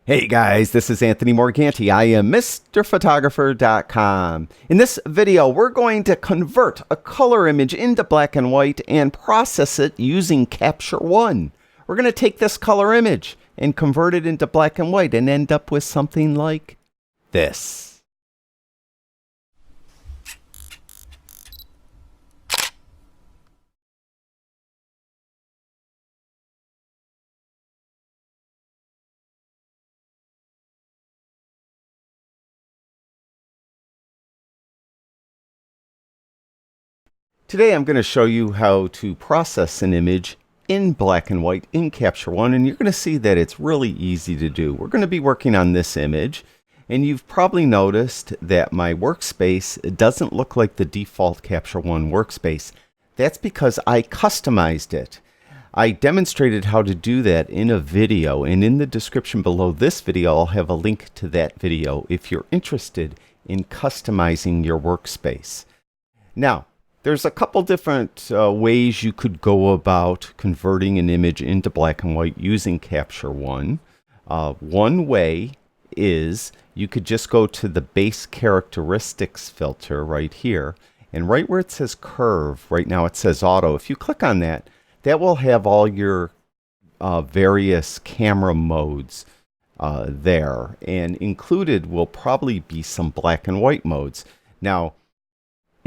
Hey guys, this is Anthony Morganti. I am MrPhotographer.com. In this video, we're going to convert a color image into black and white and process it using Capture One. We're going to take this color image and convert it into black and white and end up with something like this. Today I'm going to show you how to process an image in black and white in Capture One, and you're going to see that it's really easy to do. We're going to be working on this image, and you've probably noticed that my workspace doesn't look like the default Capture One workspace. That's because I customized it. I demonstrated how to do that in a video, and in the description below this video I'll have a link to that video if you're interested in customizing your workspace. Now, there's a couple different ways you could go about converting an image into black and white using Capture One. One way is you could just go to the base characteristics filter right here, and right where it says curve, right now it says auto. If you click on that, that will have all your various camera modes there, and included will probably be some black and white modes. Now,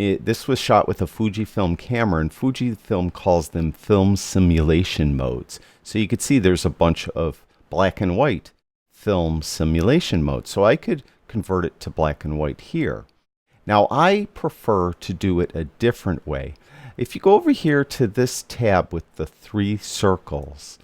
this was shot with a Fujifilm camera, and Fujifilm calls them film simulation modes. So you could see there's a bunch of black and white film simulation modes. So I could convert it to black and white here. Now I prefer to do it a different way. If you go over here to this tab with the three circles,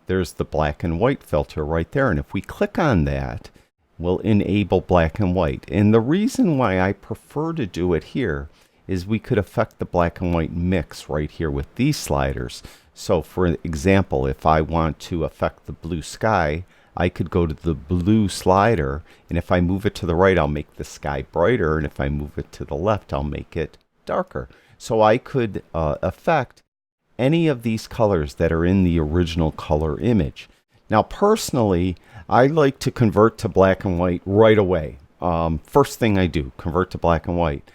there's the black and white filter right there. And if we click on that, will enable black and white. And the reason why I prefer to do it here is we could affect the black and white mix right here with these sliders. So for example, if I want to affect the blue sky, I could go to the blue slider, and if I move it to the right, I'll make the sky brighter, and if I move it to the left, I'll make it darker. So I could affect any of these colors that are in the original color image. Now personally, I like to convert to black and white right away. First thing I do, convert to black and white,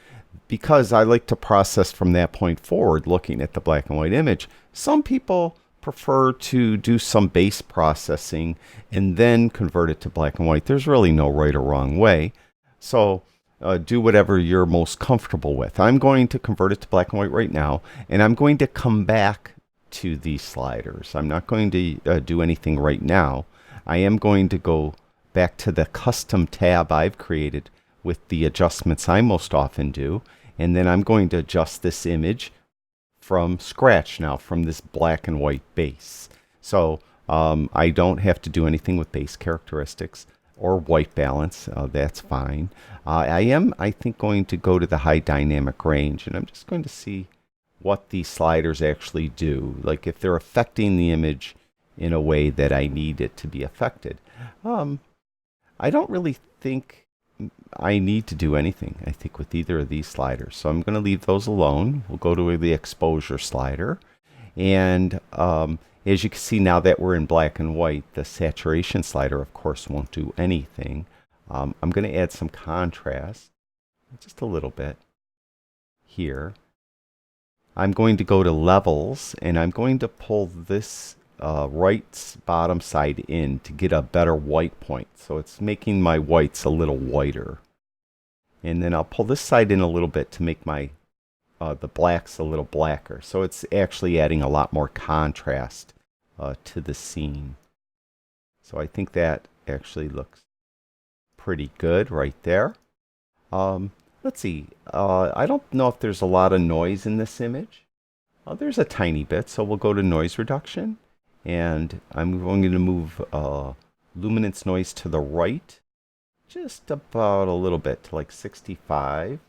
because I like to process from that point forward looking at the black and white image. Some people prefer to do some base processing and then convert it to black and white. There's really no right or wrong way. So do whatever you're most comfortable with. I'm going to convert it to black and white right now, and I'm going to come back to these sliders. I'm not going to do anything right now. I am going to go back to the custom tab I've created with the adjustments I most often do, and then I'm going to adjust this image from scratch now, from this black and white base. So I don't have to do anything with base characteristics or white balance. That's fine. I think, going to go to the high dynamic range, and I'm just going to see what these sliders actually do, like if they're affecting the image in a way that I need it to be affected. I don't really think I need to do anything, I think, with either of these sliders. So I'm going to leave those alone. We'll go to the exposure slider. And as you can see, now that we're in black and white, the saturation slider, of course, won't do anything. I'm going to add some contrast, just a little bit here. I'm going to go to levels, and I'm going to pull this right bottom side in to get a better white point. So it's making my whites a little whiter. And then I'll pull this side in a little bit to make my the blacks a little blacker. So it's actually adding a lot more contrast to the scene. So I think that actually looks pretty good right there. Let's see. I don't know if there's a lot of noise in this image. There's a tiny bit, so we'll go to noise reduction. And I'm going to move luminance noise to the right, just about a little bit, to like 65.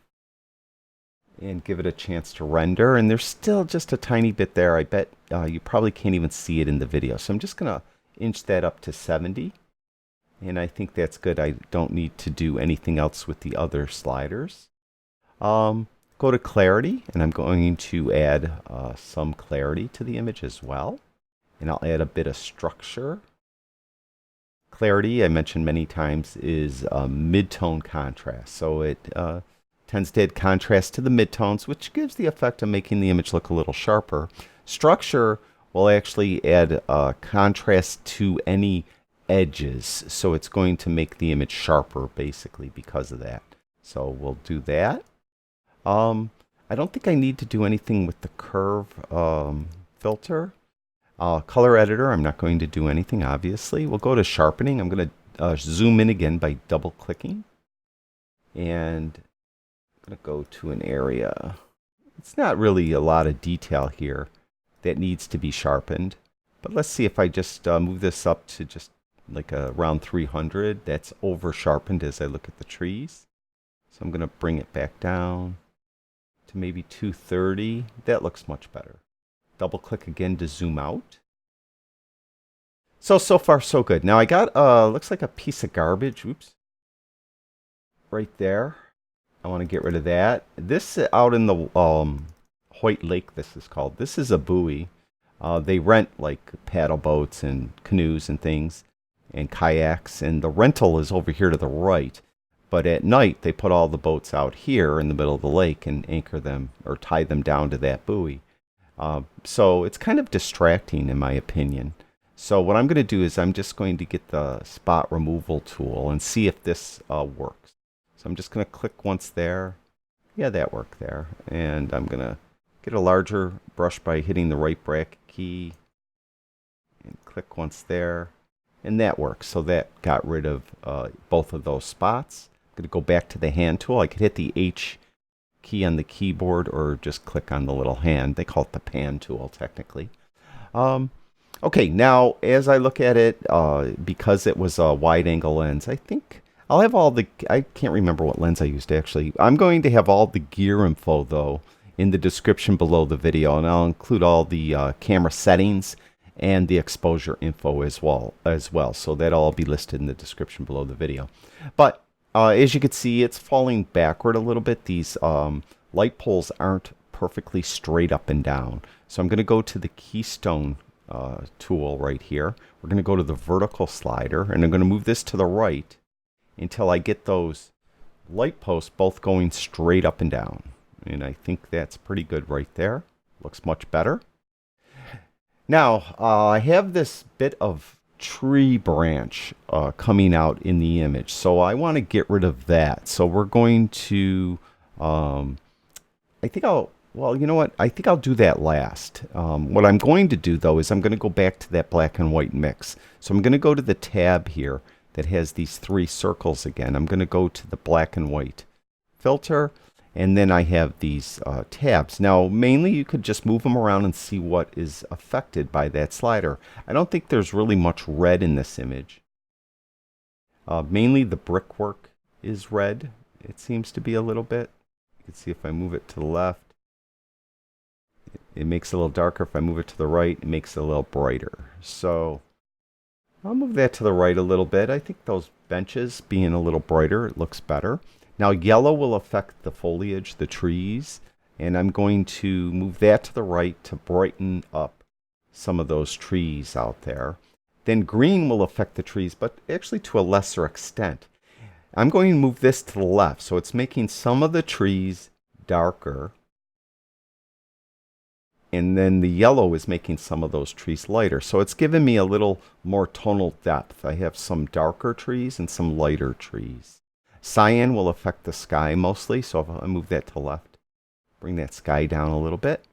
And give it a chance to render. And there's still just a tiny bit there. I bet you probably can't even see it in the video. So I'm just going to inch that up to 70. And I think that's good. I don't need to do anything else with the other sliders. Go to clarity, and I'm going to add some clarity to the image as well. And I'll add a bit of structure. clarity, I mentioned many times, is mid-tone contrast. So it tends to add contrast to the midtones, which gives the effect of making the image look a little sharper. Structure will actually add contrast to any edges, so it's going to make the image sharper basically because of that. So we'll do that. I don't think I need to do anything with the curve filter. Color editor, I'm not going to do anything, obviously. We'll go to sharpening. I'm going to zoom in again by double clicking, and I'm going to go to an area. It's not really a lot of detail here that needs to be sharpened, but let's see if I just move this up to just like around 300. That's over sharpened as I look at the trees. So I'm going to bring it back down to maybe 230. That looks much better. Double click again to zoom out. So far so good. Now I got looks like a piece of garbage. Oops. Right there. I want to get rid of that. This out in the Hoyt Lake, this is called. This is a buoy. They rent like paddle boats and canoes and things and kayaks, and the rental is over here to the right. But at night, they put all the boats out here in the middle of the lake and anchor them or tie them down to that buoy. So it's kind of distracting in my opinion. So what I'm going to do is I'm just going to get the spot removal tool and see if this works. So I'm just going to click once there. Yeah, that worked there. And I'm going to get a larger brush by hitting the right bracket key and click once there. And that works. So that got rid of both of those spots. I'm going to go back to the hand tool. I could hit the H key on the keyboard or just click on the little hand. They call it the pan tool technically. Okay, now as I look at it, because it was a wide angle lens, I think I'll have all the, I can't remember what lens I used actually. I'm going to have all the gear info though in the description below the video, and I'll include all the camera settings and the exposure info as well. So that'll all be listed in the description below the video. But as you can see, it's falling backward a little bit. These light poles aren't perfectly straight up and down. So I'm going to go to the keystone tool right here. We're going to go to the vertical slider, and I'm going to move this to the right until I get those light posts both going straight up and down. And I think that's pretty good right there. Looks much better. Now, I have this bit of tree branch coming out in the image, so I want to get rid of that. So we're going to, well, you know what? I think I'll do that last. What I'm going to do, though, is I'm going to go back to that black and white mix. So I'm going to go to the tab here that has these three circles again. I'm going to go to the black and white filter, and then I have these tabs. Now, mainly you could just move them around and see what is affected by that slider. I don't think there's really much red in this image. Mainly the brickwork is red. It seems to be a little bit. You can see if I move it to the left, it makes it a little darker. If I move it to the right, it makes it a little brighter. So I'll move that to the right a little bit. I think those benches being a little brighter, it looks better. Now yellow will affect the foliage, the trees, and I'm going to move that to the right to brighten up some of those trees out there. Then green will affect the trees, but actually to a lesser extent. I'm going to move this to the left, so it's making some of the trees darker, and then the yellow is making some of those trees lighter. So it's giving me a little more tonal depth. I have some darker trees and some lighter trees. Cyan will affect the sky mostly, so if I move that to the left, bring that sky down a little bit.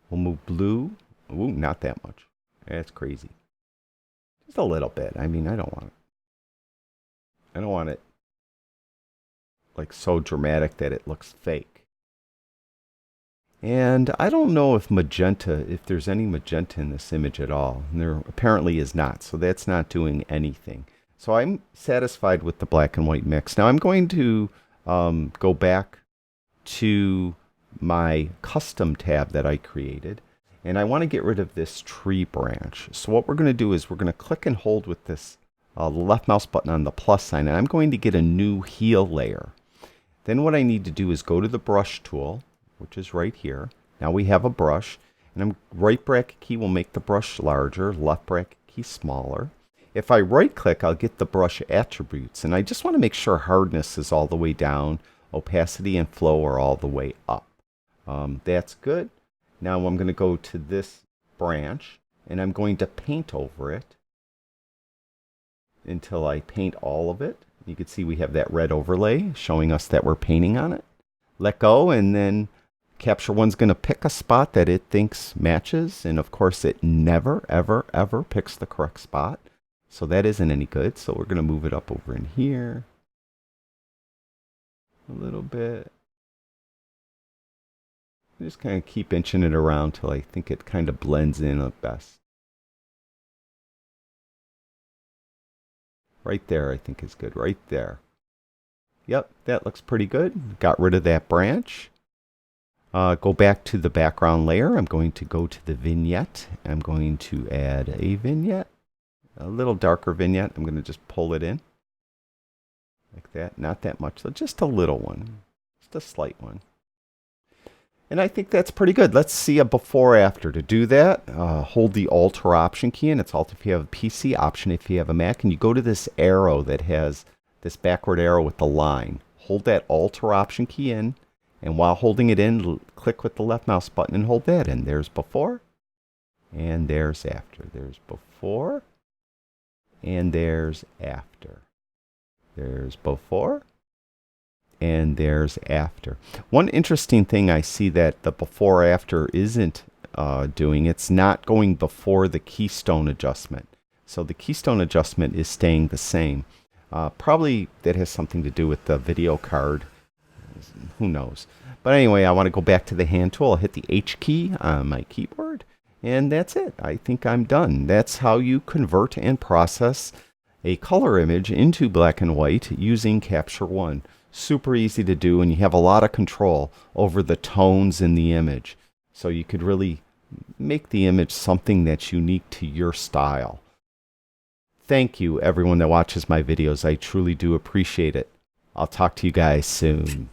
We'll move blue. Ooh, not that much. That's crazy. Just a little bit. I mean, I don't want it like so dramatic that it looks fake. And I don't know if magenta, if there's any magenta in this image at all. And there apparently is not, so that's not doing anything. So I'm satisfied with the black and white mix. Now I'm going to go back to my custom tab that I created, and I want to get rid of this tree branch. So what we're going to do is we're going to click and hold with this left mouse button on the plus sign, and I'm going to get a new heal layer. Then what I need to do is go to the brush tool, which is right here. Now we have a brush, and right bracket key will make the brush larger, left bracket key smaller. If I right click, I'll get the brush attributes, and I just want to make sure hardness is all the way down, opacity and flow are all the way up. That's good. Now I'm going to go to this branch and I'm going to paint over it until I paint all of it. You can see we have that red overlay showing us that we're painting on it. Let go, and then Capture One's going to pick a spot that it thinks matches, and of course it never, ever, ever picks the correct spot. So that isn't any good. So we're going to move it up over in here a little bit. Just kind of keep inching it around till I think it kind of blends in at best. Right there, I think is good. Right there. Yep, that looks pretty good. Got rid of that branch. Go back to the background layer. I'm going to go to the vignette. I'm going to add a vignette. A little darker vignette. I'm going to just pull it in. Like that. Not that much, so just a little one. Just a slight one. And I think that's pretty good. Let's see a before after. To do that, hold the Alt or Option key, and it's Alt if you have a PC, Option if you have a Mac, and you go to this arrow that has this backward arrow with the line. Hold that Alt or Option key in, and while holding it in, click with the left mouse button and hold that in. There's before, and there's after. There's before, and there's after. There's before, and there's after. One interesting thing I see that the before after isn't doing, it's not going before the keystone adjustment. So the keystone adjustment is staying the same. Probably that has something to do with the video card. Who knows? But anyway, I want to go back to the hand tool. I'll hit the H key on my keyboard, and that's it. I think I'm done. That's how you convert and process a color image into black and white using Capture One. Super easy to do, and you have a lot of control over the tones in the image. So you could really make the image something that's unique to your style. Thank you, everyone that watches my videos. I truly do appreciate it. I'll talk to you guys soon.